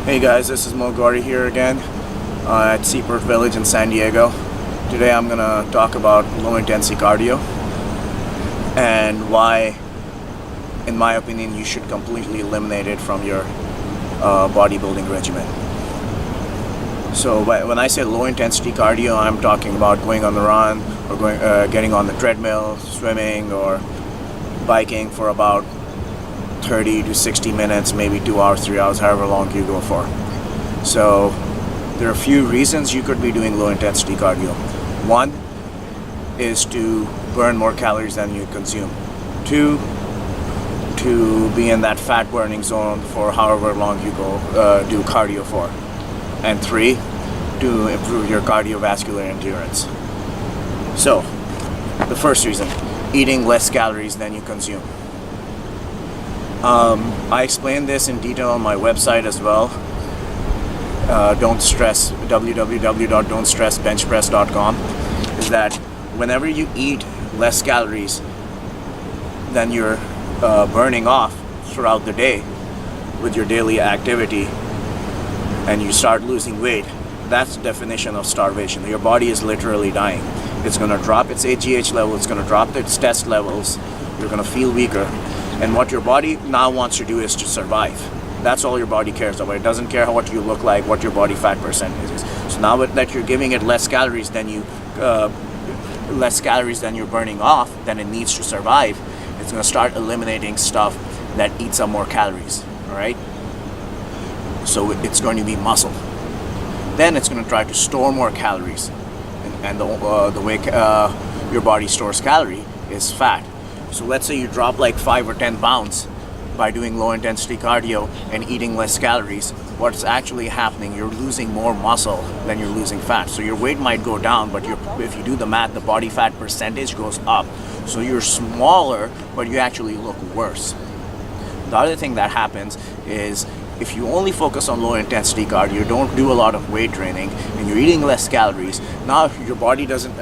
Hey guys, this is Mo Gauri here again at Seaport Village in San Diego. Today I'm gonna talk about low intensity cardio and why, in my opinion, you should completely eliminate it from your bodybuilding regimen. So when I say low intensity cardio, I'm talking about going on the run or getting on the treadmill, swimming or biking for about 30 to 60 minutes, maybe 2 hours, 3 hours, however long you go for. So there are a few reasons you could be doing low intensity cardio. One is to burn more calories than you consume. Two, to be in that fat burning zone for however long you do cardio for. And three, to improve your cardiovascular endurance. So the first reason, eating less calories than you consume. I explain this in detail on my website as well. www.don'tstressbenchpress.com is that whenever you eat less calories than you're burning off throughout the day with your daily activity and you start losing weight, that's the definition of starvation. Your body is literally dying. It's going to drop its AGH level, it's going to drop its test levels, you're going to feel weaker. And what your body now wants to do is to survive. That's all your body cares about. It doesn't care what you look like, what your body fat percentage is. So now that you're giving it less calories than you're burning off, than it needs to survive, it's going to start eliminating stuff that eats up more calories. All right. So it's going to be muscle. Then it's going to try to store more calories, and the way your body stores calorie is fat. So let's say you drop like 5 or 10 pounds by doing low intensity cardio and eating less calories. What's actually happening, you're losing more muscle than you're losing fat. So your weight might go down, but if you do the math, the body fat percentage goes up. So you're smaller, but you actually look worse. The other thing that happens is if you only focus on low intensity cardio, don't do a lot of weight training, and you're eating less calories, now your body doesn't,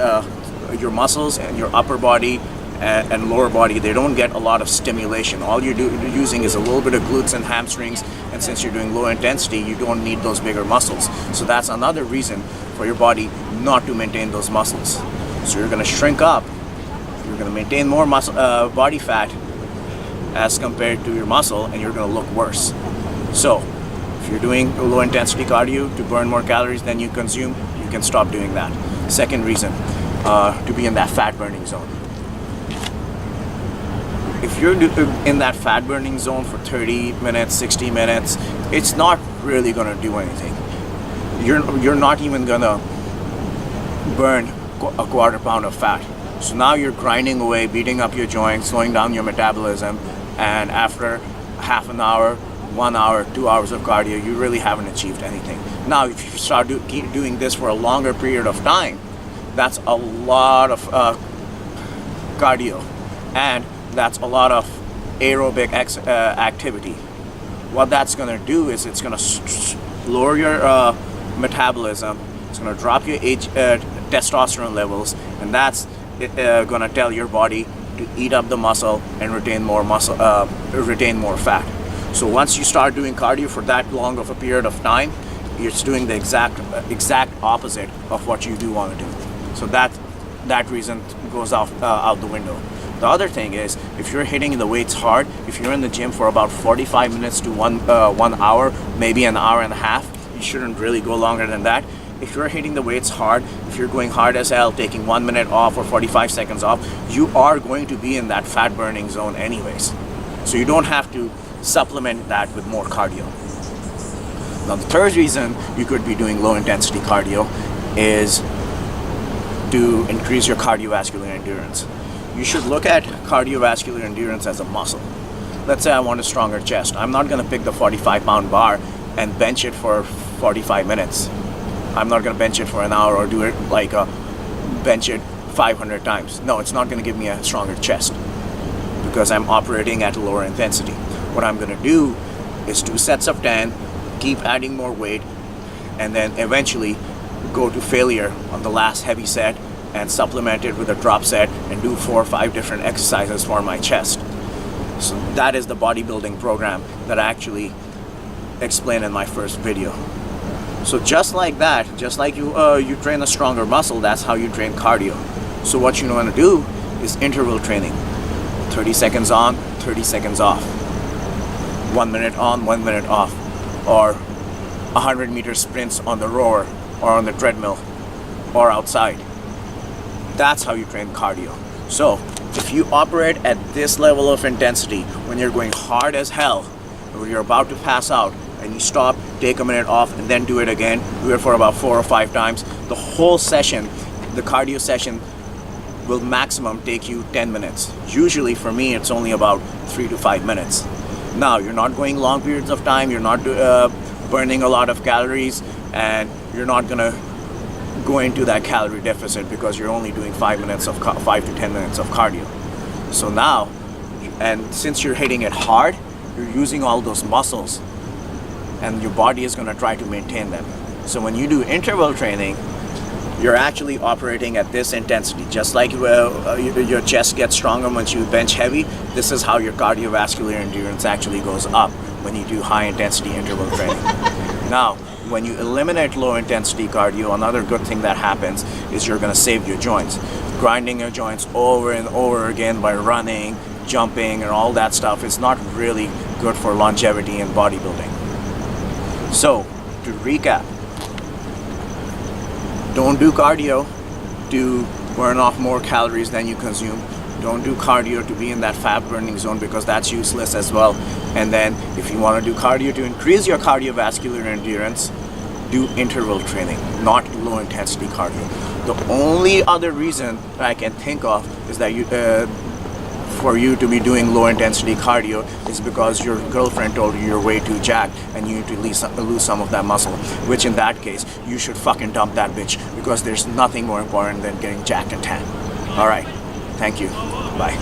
your muscles and your upper body and lower body, they don't get a lot of stimulation. All you're using is a little bit of glutes and hamstrings, and since you're doing low intensity, you don't need those bigger muscles. So that's another reason for your body not to maintain those muscles. So you're going to shrink up, you're going to maintain more muscle, body fat as compared to your muscle, and you're going to look worse. So if you're doing low intensity cardio to burn more calories than you consume, you can stop doing that. Second reason, to be in that fat burning zone. If you're in that fat burning zone for 30 minutes, 60 minutes, it's not really going to do anything. You're not even going to burn a quarter pound of fat. So now you're grinding away, beating up your joints, slowing down your metabolism, and after half an hour, 1 hour, 2 hours of cardio, you really haven't achieved anything. Now if you start keep doing this for a longer period of time, that's a lot of cardio, and that's a lot of aerobic activity. What that's going to do is it's going to lower your metabolism, it's going to drop your testosterone levels, and that's going to tell your body to eat up the muscle and retain more fat. So once you start doing cardio for that long of a period of time, you're doing the exact opposite of what you do want to do. So that reason goes out the window. The other thing is, if you're hitting the weights hard, if you're in the gym for about 45 minutes to 1 hour, maybe an hour and a half, you shouldn't really go longer than that. If you're hitting the weights hard, if you're going hard as hell, taking 1 minute off or 45 seconds off, you are going to be in that fat burning zone anyways. So you don't have to supplement that with more cardio. Now the third reason you could be doing low intensity cardio is to increase your cardiovascular endurance. You should look at cardiovascular endurance as a muscle. Let's say I want a stronger chest. I'm not going to pick the 45-pound bar and bench it for 45 minutes. I'm not going to bench it for an hour or do it like bench it 500 times. No, it's not going to give me a stronger chest because I'm operating at a lower intensity. What I'm going to do is 2 sets of 10, keep adding more weight, and then eventually go to failure on the last heavy set and supplement it with a drop set and do 4 or 5 different exercises for my chest. So that is the bodybuilding program that actually explained in my first video. So just like that, just like you train a stronger muscle, that's how you train cardio. So what you want to do is interval training. 30 seconds on, 30 seconds off. 1 minute on, 1 minute off. Or 100-meter sprints on the rower or on the treadmill or outside. That's how you train cardio. So if you operate at this level of intensity, when you're going hard as hell, when you're about to pass out, and you stop, take a minute off, and then do it again, do it for about 4 or 5 times, the whole session, the cardio session, will maximum take you 10 minutes. Usually for me, it's only about 3 to 5 minutes. Now, you're not going long periods of time, you're not burning a lot of calories, and you're not gonna go into that calorie deficit because you're only doing 5 to 10 minutes of cardio. So now, and since you're hitting it hard, you're using all those muscles, and your body is gonna try to maintain them. So when you do interval training, you're actually operating at this intensity. Just like your chest gets stronger once you bench heavy, this is how your cardiovascular endurance actually goes up when you do high intensity interval training. Now, when you eliminate low intensity cardio, another good thing that happens is you're gonna save your joints. Grinding your joints over and over again by running, jumping, and all that stuff is not really good for longevity and bodybuilding. So, to recap, don't do cardio to burn off more calories than you consume. Don't do cardio to be in that fat burning zone because that's useless as well. And then if you want to do cardio to increase your cardiovascular endurance, do interval training, not low intensity cardio. The only other reason that I can think of is that for you to be doing low intensity cardio is because your girlfriend told you you're way too jacked and you need to lose some of that muscle, which in that case, you should fucking dump that bitch because there's nothing more important than getting jacked and tan. Alright, thank you. Bye.